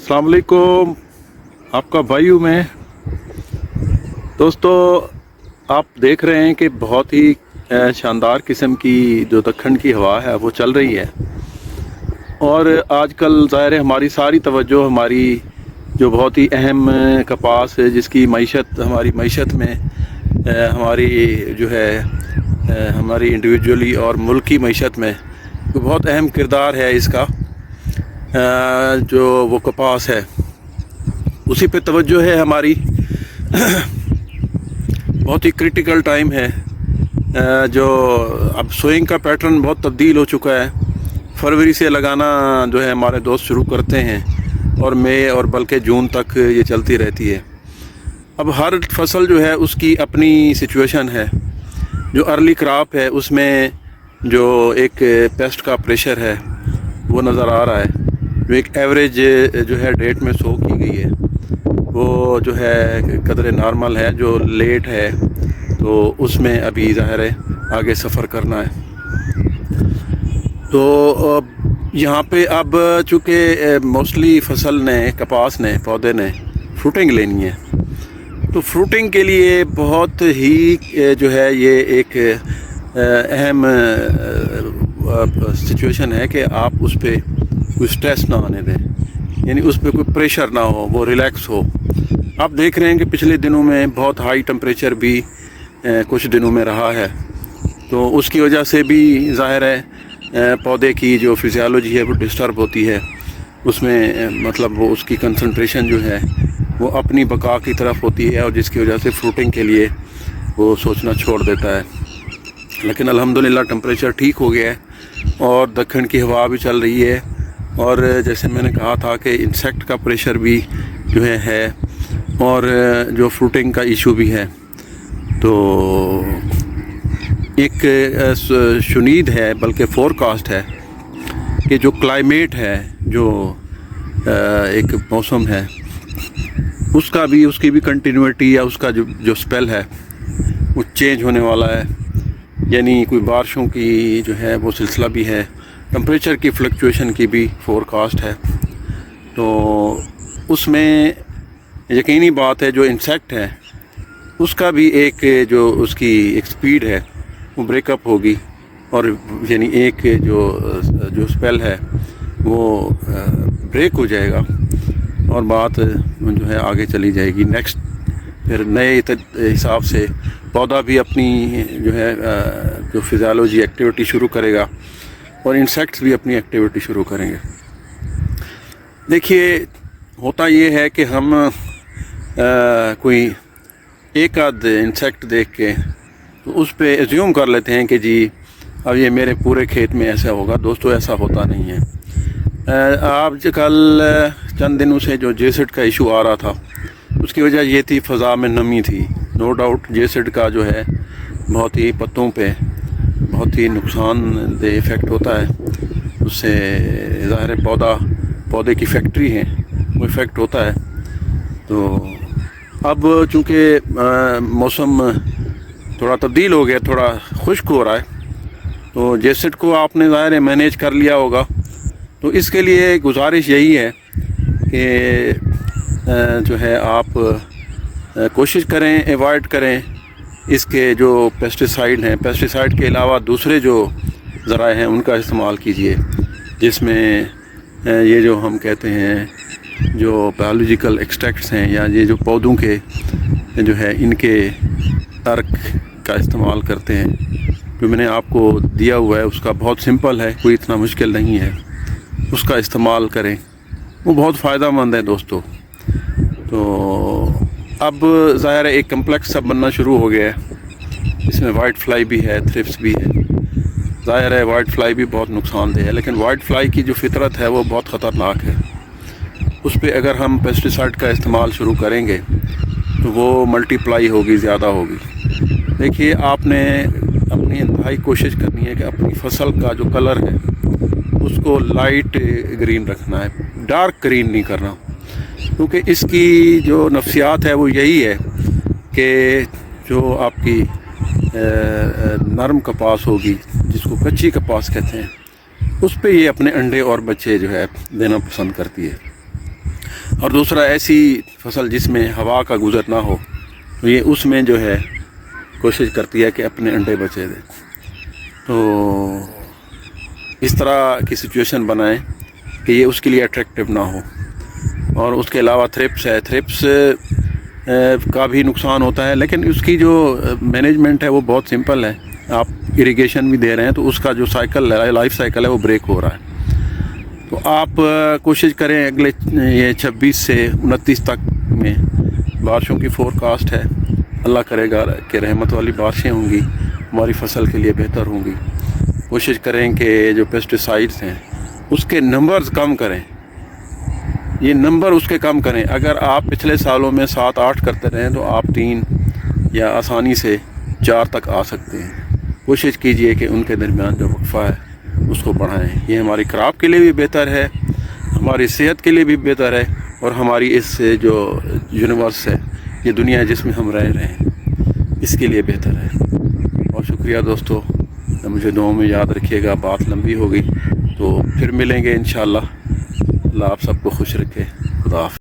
अस्सलाम वालेकुम, आपका भाई हूँ मैं। दोस्तों, आप देख रहे हैं कि बहुत ही शानदार किस्म की जो दक्खन की हवा है वो चल रही है। और आजकल ज़ाहिर है हमारी सारी तवज्जो हमारी जो बहुत ही अहम कपास है, जिसकी मईशत हमारी मईशत में हमारी जो है हमारी इंडिविजुअली और मुल्क की मईशत में तो बहुत अहम किरदार है इसका, जो वो कपास है उसी पे तवज्जो है हमारी। बहुत ही क्रिटिकल टाइम है, जो अब सोइंग का पैटर्न बहुत तब्दील हो चुका है। फरवरी से लगाना जो है हमारे दोस्त शुरू करते हैं और मई और बल्कि जून तक ये चलती रहती है। अब हर फसल जो है उसकी अपनी सिचुएशन है। जो अर्ली क्रॉप है उसमें जो एक पेस्ट का प्रेशर है वो नज़र आ रहा है। जो एक एवरेज जो है डेट में शो की गई है वो जो है कदर नॉर्मल है। जो लेट है तो उसमें अभी ज़ाहिर है आगे सफ़र करना है। तो यहाँ पे अब चूँकि मोस्टली फसल ने, कपास ने, पौधे ने फ्रूटिंग लेनी है, तो फ्रूटिंग के लिए बहुत ही जो है ये एक अहम सिचुएशन है कि आप उस पर कोई स्ट्रेस ना आने दें, यानी उस पर कोई प्रेशर ना हो, वो रिलैक्स हो। आप देख रहे हैं कि पिछले दिनों में बहुत हाई टेम्परेचर भी कुछ दिनों में रहा है, तो उसकी वजह से भी ज़ाहिर है पौधे की जो फिजियोलॉजी है वो डिस्टर्ब होती है। उसमें मतलब वो उसकी कंसंट्रेशन जो है वो अपनी बका की तरफ होती है, और जिसकी वजह से फ्रूटिंग के लिए वो सोचना छोड़ देता है। लेकिन अल्हम्दुलिल्लाह टेम्परेचर ठीक हो गया है और दक्खन की हवा भी चल रही है, और जैसे मैंने कहा था कि इंसेक्ट का प्रेशर भी जो है और जो फ्रूटिंग का इशू भी है। तो एक शुनीद है, बल्कि फोरकास्ट है कि जो क्लाइमेट है, जो एक मौसम है, उसकी भी कंटिन्यूटी या उसका जो स्पेल है वो चेंज होने वाला है। यानी कोई बारिशों की जो है वो सिलसिला भी है, टेम्परेचर की फ्लक्चुएशन की भी फोरकास्ट है। तो उसमें यकीनी बात है जो इंसेक्ट है उसका भी एक जो उसकी एक स्पीड है वो ब्रेकअप होगी, और यानी एक जो स्पेल है वो ब्रेक हो जाएगा और बात जो है आगे चली जाएगी। नेक्स्ट फिर नए हिसाब से पौधा भी अपनी जो है जो फिजियोलॉजी एक्टिविटी शुरू करेगा और इंसेक्ट्स भी अपनी एक्टिविटी शुरू करेंगे। देखिए, होता ये है कि हम कोई एक आध इंसेक्ट देख के तो उस पे एज्यूम कर लेते हैं कि जी अब ये मेरे पूरे खेत में ऐसा होगा। दोस्तों, ऐसा होता नहीं है। आज कल चंद दिनों से जो जेसिड का इशू आ रहा था उसकी वजह ये थी फ़ज़ा में नमी थी। नो डाउट जेसिड का जो है बहुत ही पत्तों पे बहुत ही नुकसानदेह इफ़ेक्ट होता है। उससे ज़ाहिर है पौधे की फैक्ट्री है, वो इफ़ेक्ट होता है। तो अब चूँकि मौसम थोड़ा तब्दील हो गया, थोड़ा खुश्क हो रहा है, तो जेसिड को आपने ज़ाहिर है मैनेज कर लिया होगा। तो इसके लिए गुजारिश यही है कि जो है आप कोशिश करें, अवॉइड करें इसके जो पेस्टिसाइड हैं। पेस्टिसाइड के अलावा दूसरे जो ज़राए हैं उनका इस्तेमाल कीजिए, जिसमें ये जो हम कहते हैं जो बायोलॉजिकल एक्सट्रैक्ट्स हैं, या ये जो पौधों के जो है इनके अर्क का इस्तेमाल करते हैं। जो मैंने आपको दिया हुआ है उसका बहुत सिंपल है, कोई इतना मुश्किल नहीं है, उसका इस्तेमाल करें, वो बहुत फ़ायदा मंद है दोस्तों। तो अब ज़ाहिर है एक कम्प्लेक्स सब बनना शुरू हो गया है। इसमें वाइट फ्लाई भी है, थ्रिप्स भी है। ज़ाहिर है वाइट फ्लाई भी बहुत नुकसानदेह है, लेकिन वाइट फ्लाई की जो फितरत है वो बहुत ख़तरनाक है। उस पर अगर हम पेस्टिसाइड का इस्तेमाल शुरू करेंगे तो वो मल्टीप्लाई होगी, ज़्यादा होगी। देखिए, आपने अपनी इंतहाई कोशिश करनी है कि अपनी फसल का जो कलर है उसको लाइट ग्रीन रखना है, डार्क ग्रीन नहीं करना, क्योंकि इसकी जो नफ्सियात है वो यही है कि जो आपकी नरम कपास होगी, जिसको कच्ची कपास कहते हैं, उस पे ये अपने अंडे और बच्चे जो है देना पसंद करती है। اور دوسرا ایسی فصل جس میں ہوا کا گزر نہ ہو، تو یہ اس میں جو ہے کوشش کرتی ہے کہ اپنے انڈے بچے دے. تو اس طرح کی سچویشن بنائیں کہ یہ اس کے لیے اٹریکٹیو نہ ہو. اور اس کے علاوہ تھرپس ہے، تھرپس کا بھی نقصان ہوتا ہے، لیکن اس کی جو مینجمنٹ ہے وہ بہت سمپل ہے. آپ اریگیشن بھی دے رہے ہیں تو اس کا جو سائیکل ہے، لائف سائیکل ہے، وہ بریک ہو رہا ہے. تو آپ کوشش کریں اگلے یہ 26 سے 29 تک میں بارشوں کی فورکاسٹ ہے. اللہ کرے گا کہ رحمت والی بارشیں ہوں گی، ہماری فصل کے لیے بہتر ہوں گی. کوشش کریں کہ جو پیسٹیسائڈس ہیں اس کے نمبرز کم کریں، یہ نمبر اس کے کم کریں. اگر آپ پچھلے سالوں میں 7-8 کرتے رہیں تو آپ 3 یا آسانی سے 4 تک آ سکتے ہیں. کوشش کیجئے کہ ان کے درمیان جو وقفہ ہے اس کو بڑھائیں. یہ ہماری کراپ کے لیے بھی بہتر ہے، ہماری صحت کے لیے بھی بہتر ہے، اور ہماری اس جو یونیورس ہے، یہ دنیا جس میں ہم رہ رہے ہیں، اس کے لیے بہتر ہے. بہت شکریہ دوستو، مجھے دعاؤں میں یاد رکھیے گا. بات لمبی ہو گئی تو پھر ملیں گے انشاءاللہ. اللہ آپ سب کو خوش رکھے. خدا حافظ.